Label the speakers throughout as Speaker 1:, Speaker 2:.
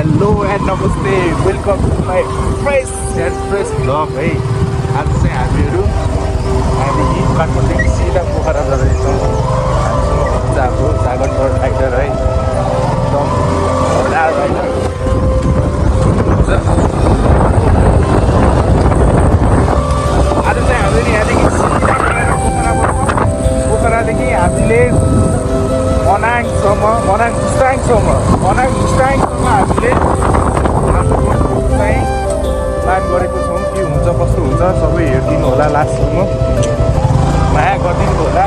Speaker 1: Hello and नमस्ते, welcome to my fresh vlog है। आज चाहिँ हामीहरू यहाँदेखि काठमाडौँदेखि सिधा पोखरा जाँदैछौँ। हामीसँग बच्चाको जागरबाट राइडर है, एकदम हल्ला राइडर। आज चाहिँ हामीहरू यहाँदेखि सिधा पोखरादेखि हामीले मनाङसम्म मुस्ताङसम्म हामीले चाहिँ प्लान गरेको छौँ। के हुन्छ कस्तो हुन्छ सबै हेरिदिनु होला, लास्टसम्म माया गरिदिनु होला।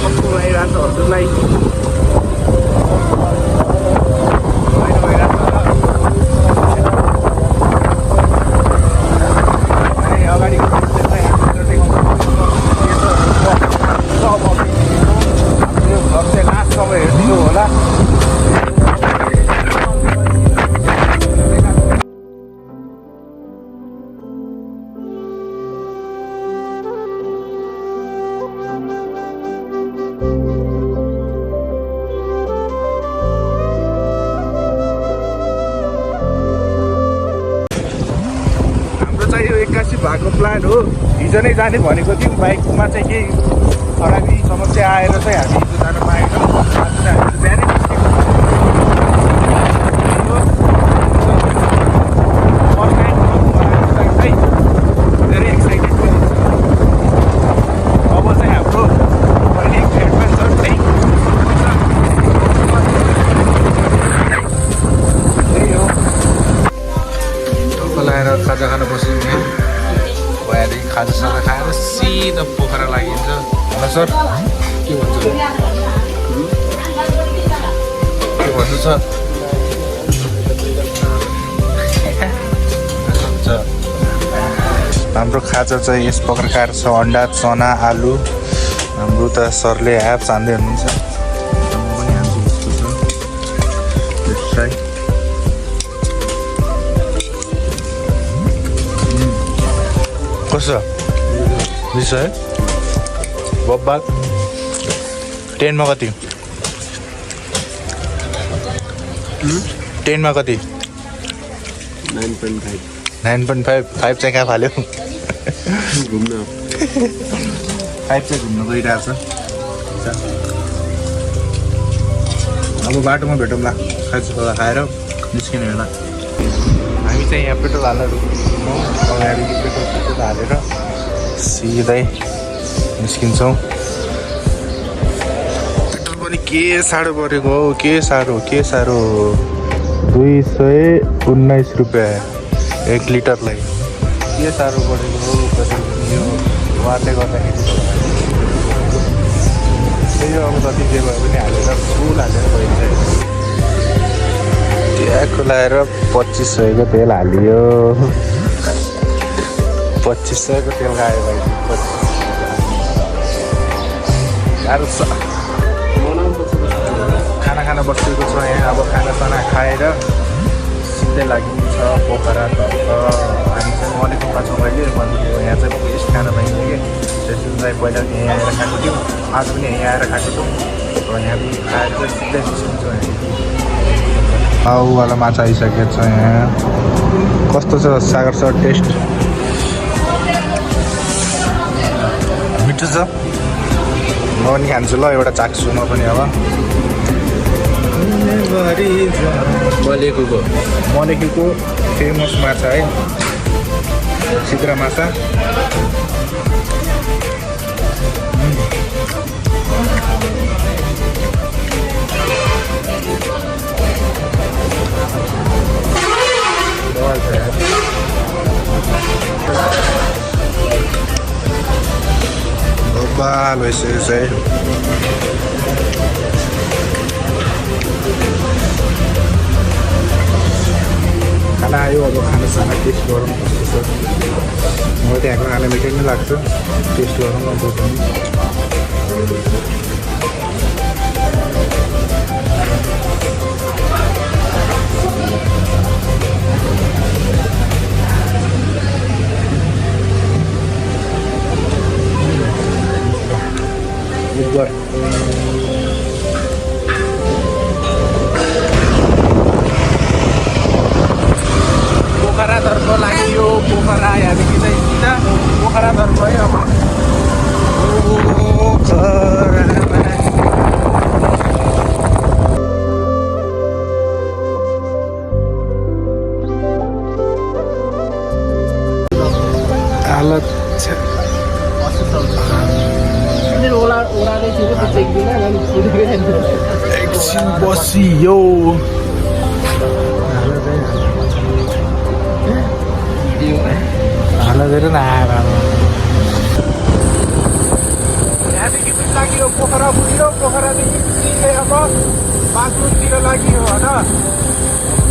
Speaker 1: कस्तो भइरहेको छ हजुरलाई? एक्कासी भएको प्लान हो। हिजो नै जाने भनेको थियौँ, बाइकमा चाहिँ केही खराबी समस्या आएर चाहिँ हामी हिजो जान पाएनौँ। आज चाहिँ हामी बिहानै निस्केको धेरै एक्साइटेड पनि छ। अब चाहिँ हाम्रो एडभेन्चर चाहिँ त्यही हो। लाएर खाजा खान बस्यौँ यहाँ। यहाँदेखि खाजासाजा खाएर सिधा पोखरा लागिन्छ होला। सर के भन्छु छ? हाम्रो खाजा चाहिँ यस प्रकार छ, अन्डा, चना, आलु। हाम्रो त सरले ह्याप छान्दै हुनुहुन्छ। कसो 20 है बब्बा? 10 मा कति? 10 मा कति?
Speaker 2: 9.5
Speaker 1: 5 चाहिँ कहाँ फाल्यो?
Speaker 2: घुम्न
Speaker 1: 5 चाहिँ घुम्न गइरहेको छ। अब बाटोमा भेटौँला, खाजा खाएर निस्किने होला। हामी चाहिँ यहाँ पेट्रोल हालेर रुक्छौँ। अगाडिदेखि पेट्रोल हालेर सिधै निस्किन्छौँ। पेट्रोल पनि के साह्रो परेको हौ, के साह्रो 219 रुपियाँ 1 लिटरलाई। के साह्रो परेको हो पेट्रोल पनि यो वारले गर्दाखेरि। त्यही हो, अब जति जे भए पनि हालेर फुल हालेर भइन्छ। ट्याक्क लाएर 2500 को तेल हालियो। 2500 को तेल खायो भाइ। गाह्रो छ। खाना बसेको छ यहाँ। अब खानासाना खाएर सिधै लागिन्छ पोखरातर्फ। हामी चाहिँ मलेको छौँ अहिले। यहाँ चाहिँ बेस्ट खाना पाइन्छ कि त्यसरी चाहिँ पहिला यहीँ आएर खाएको थियौँ, आज पनि यहीँ आएर खाएको थियौँ। यहाँदेखि खाएर चाहिँ सिधै निस्किन्छौँ। आउवाला माछा आइसकेको छ यहाँ। कस्तो छ सागर सर टेस्ट? मिठो छ। म पनि खान्छु ल, एउटा चाख्छु म पनि। अब मलेकीको फेमस माछा है, सिद्रा माछा। बाल भइसकेको छ है। खाना आयो, अब खानासाना टेस्ट गरौँ कस्तो छ। मलाई त्यहाँको खाना मिठै नै लाग्छ, टेस्ट गरौँ न बुझ्नु। एकछिन बसियो हाल धेरै नआएर यहाँदेखि पनि लाग्यो पोखरा पुग्यो पोखरादेखि चाहिँ अब बाथरुमतिर लाग्यो होइन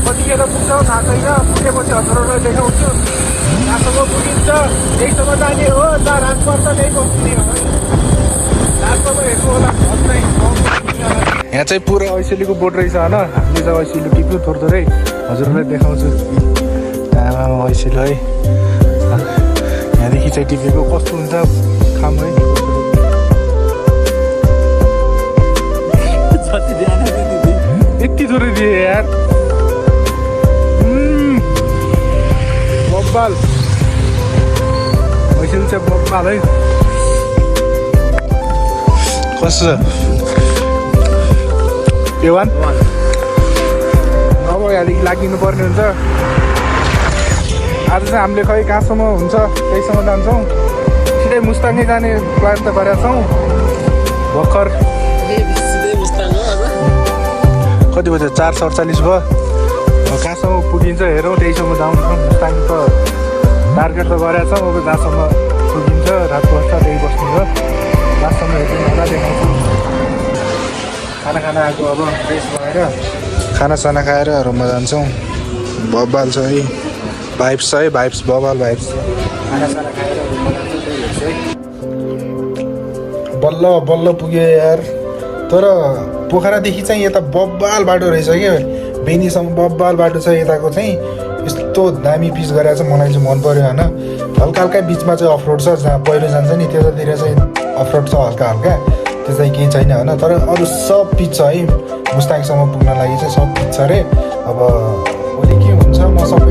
Speaker 1: कतिखेर पुग्छौँ थाहा छैन पुगेपछि हजुरहरूलाई देखाउँछु जहाँसम्म पुगिन्छ त्यहीसम्म जाने हो जहाँ रात पर्छ त्यही बस्ने हो रातसम्म हेर्नु होला यहाँ चाहिँ पुरा ऐसेलीको बोट रहेछ होइन हामीले चाहिँ ऐसेली टिप्नु थोरै हजुरहरूलाई देखाउँछु आमा ऐसेली है यहाँदेखि चाहिँ टिपेको कस्तो हुन्छ खाम है यति थोरै दिए यार बब्बाल ऐसेली चाहिँ बब्बाल है कस्तो छ A1 अब यहाँदेखि लागिनु पर्ने हुन्छ आज चाहिँ हामीले खै कहाँसम्म हुन्छ त्यहीसम्म जान्छौँ सिधै मुस्ताङै जाने प्लान त गरेका छौँ भर्खर कति बज्यो 4:47 भयो कहाँसम्म पुगिन्छ हेरौँ त्यहीसम्म जाउँ मुस्ताङ त टार्गेट त गरेका छौँ अब जहाँसम्म पुगिन्छ रात पर्छ त्यही बस्ने हो लास्टसम्म हेर्नु होला देखाउँछु खाना आएको अब फ्रेस भएर खानासाना खाएर रुममा जान्छौँ बब्बाल छ है भाइब्स छ है भाइब्स बब्बाल भाइब्स खानासाना खाएर रुममा जान्छौँ त्यही हेर्छु है बल्ल बल्ल पुग्यो यार तर पोखरादेखि चाहिँ यता बब्बाल बाटो रहेछ क्या बेनीसम्म बब्बाल बाटो छ यताको चाहिँ यस्तो दामी पिच गरेर चाहिँ मलाई चाहिँ मन पऱ्यो होइन हल्का हल्का बिचमा चाहिँ अफरोड छ जहाँ पहिरो जान्छ नि त्यतातिर चाहिँ अफरोड छ हल्का हल्का त्यो चाहिँ केही छैन होइन तर अरू सब पिच छ है मुस्ताङसम्म पुग्न लागि चाहिँ सब पिच छ अरे अब भोलि के हुन्छ म सब